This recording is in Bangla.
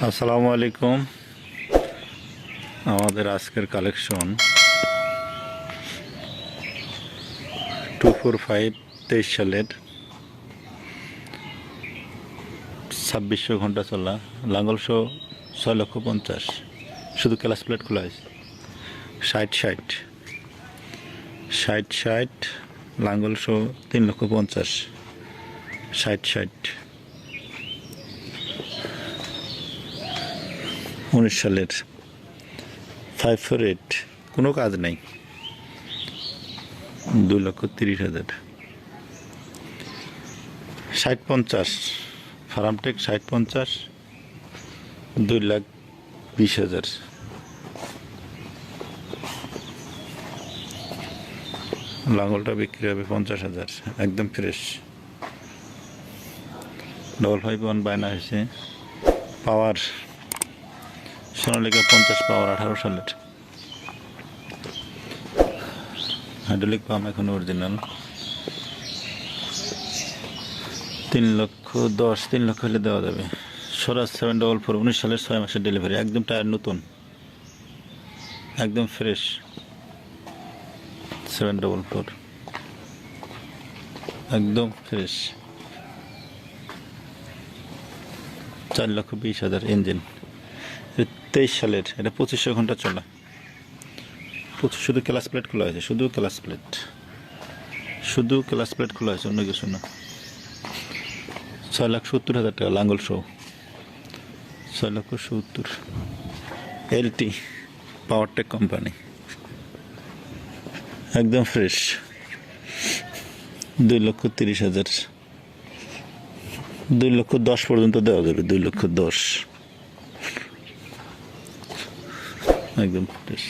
আসসালামু আলাইকুম। আমাদের আজকের কালেকশন 245 23 সালের 2600 ঘন্টা চলা লাঙ্গল শো 6,50,000। শুধু ক্লাস প্লেট খোলা হয়েছে। 60 লাঙ্গল শো 3,50,000। 60 19 সালের 548, কোনো কাজ নাই, 2,30,000। 60-50 ফার্মটেক 60-50, 2,20,000। লাঙ্গলটা বিক্রি হবে 50,000, একদম ফ্রেশ। 551 বায়না হয়েছে। পাওয়ার সোনালিকা 50 পাওয়ার 18 সালের। হাইড্রোলিক পাম্প এখন অরিজিনাল। 3,10,000 3 লক্ষ হলে দেওয়া যাবে। স্বরাজ 744 19 সালের 6 মাসের ডেলিভারি, একদম টায়ার নতুন, একদম ফ্রেশ। 744 একদম ফ্রেশ। 4,20,000 ইঞ্জিন। 23 সালের, এটা 2500 ঘন্টা চলা। শুধু ক্লাস প্লেট খোলা হয়েছে, শুধু ক্লাস প্লেট খোলা হয়েছে, অন্য কিছু না। 6,70,000 টাকা লাঙ্গল শো। 6,70,000 LT পাওয়ারটেক কোম্পানি, একদম ফ্রেশ। 2,30,000। 2,10,000 পর্যন্ত দেওয়া যাবে। 2,10,000 একদম ফ্রেশ।